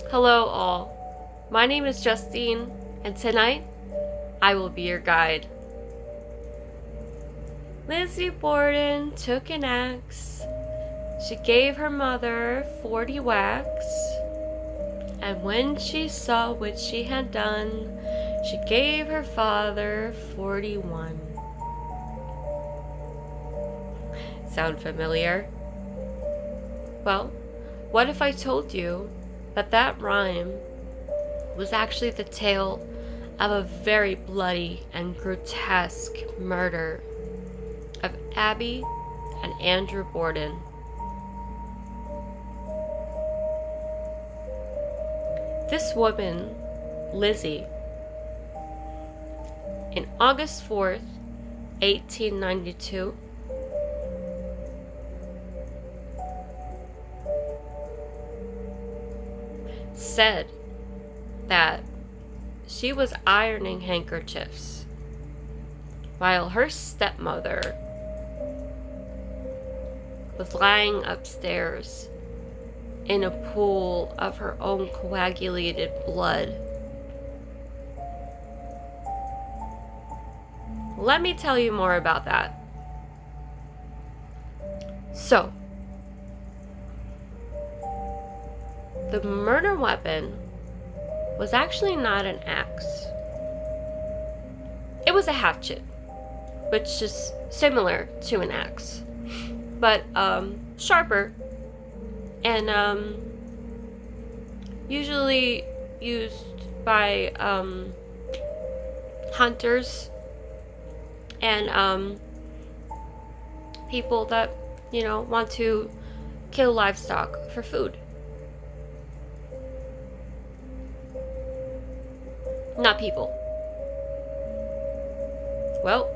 Hello, all. My name is Justine, and tonight I will be your guide. Lizzie Borden took an axe. She gave her mother 40 whacks, and when she saw what she had done, she gave her father 41. Sound familiar? Well, what if I told you that rhyme was actually the tale of a very bloody and grotesque murder of Abby and Andrew Borden. This woman, Lizzie, in August 4th, 1892, said that she was ironing handkerchiefs while her stepmother was lying upstairs in a pool of her own coagulated blood. Let me tell you more about that. So, the murder weapon was actually not an axe. It was a hatchet, which is similar to an axe, but sharper and usually used by hunters and people that want to kill livestock for food. Not people. Well,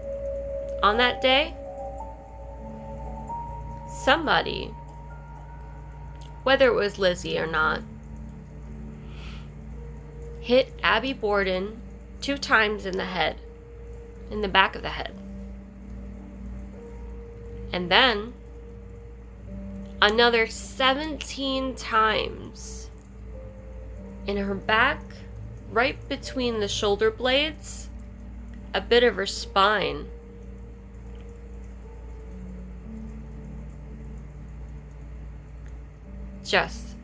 on that day, somebody, whether it was Lizzie or not, hit Abby Borden 2 times in the head, in the back of the head. And then another 17 times in her back, right between the shoulder blades, a bit of her spine. Just,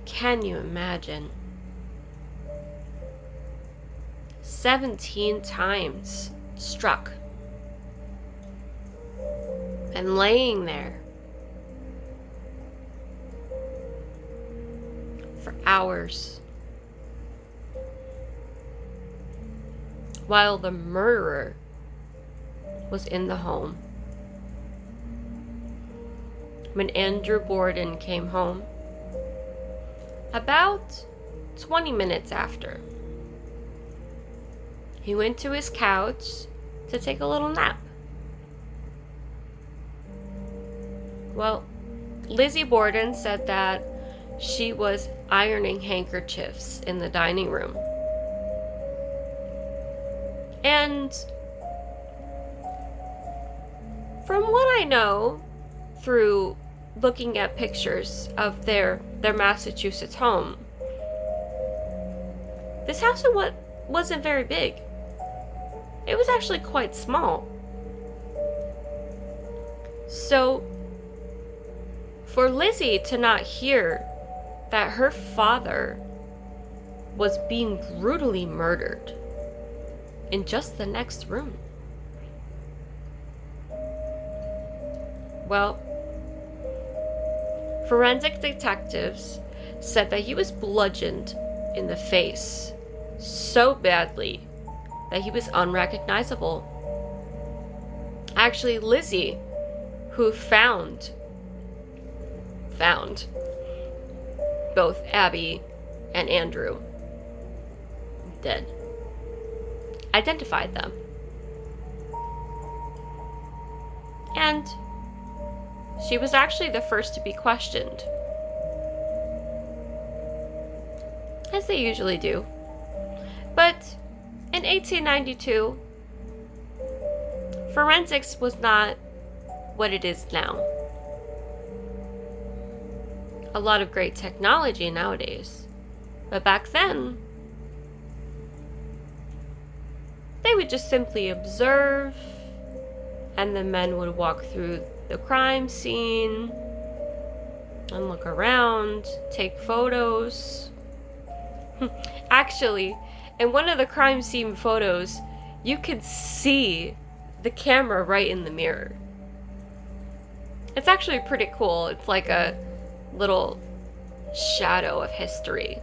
can you imagine? 17 times struck and laying there for hours while the murderer was in the home. When Andrew Borden came home, about 20 minutes after, he went to his couch to take a little nap. Well, Lizzie Borden said that she was ironing handkerchiefs in the dining room. And from what I know through looking at pictures of their Massachusetts home, this house wasn't very big. It was actually quite small. So for Lizzie to not hear that her father was being brutally murdered in just the next room. Well, forensic detectives said that he was bludgeoned in the face so badly that he was unrecognizable. Actually, Lizzie, who found both Abby and Andrew dead, identified them. And she was actually the first to be questioned, as they usually do. But in 1892, forensics was not what it is now. a lot of great technology nowadays. But back then, they would just simply observe, and the men would walk through the crime scene and look around, take photos. Actually, in one of the crime scene photos, you could see the camera right in the mirror. It's actually pretty cool. It's like a little shadow of history.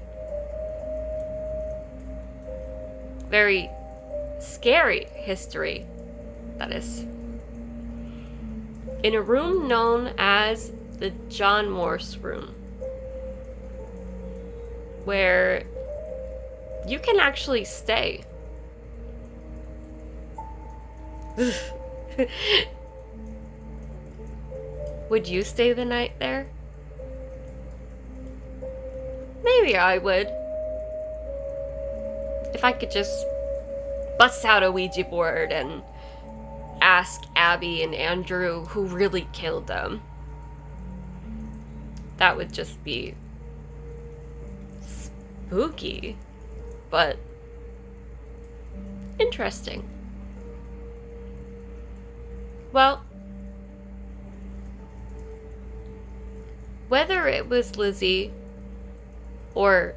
Very scary history, that is. In a room known as the John Morse room, where you can actually stay. Would you stay the night there? Maybe I would. If I could just bust out a Ouija board and ask Abby and Andrew who really killed them. That would just be spooky, but interesting. Well, whether it was Lizzie or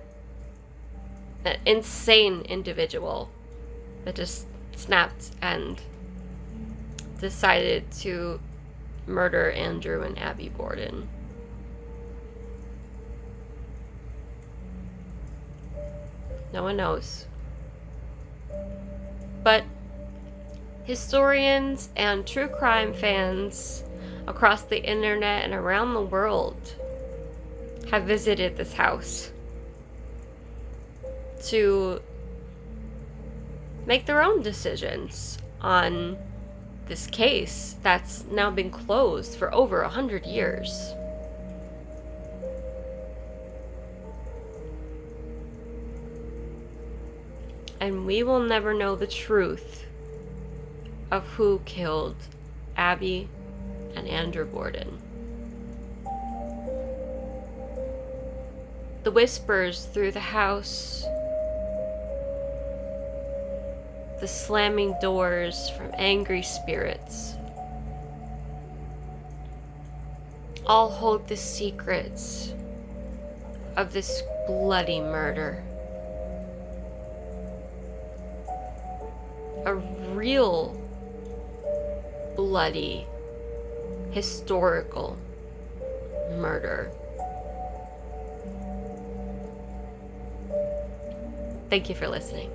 an insane individual that just snapped and decided to murder Andrew and Abby Borden, no one knows. But historians and true crime fans across the internet and around the world have visited this house to make their own decisions on this case that's now been closed for over 100 years. And we will never know the truth of who killed Abby and Andrew Borden. The whispers through the house, the slamming doors from angry spirits, all hold the secrets of this bloody murder. A real bloody, historical murder. Thank you for listening.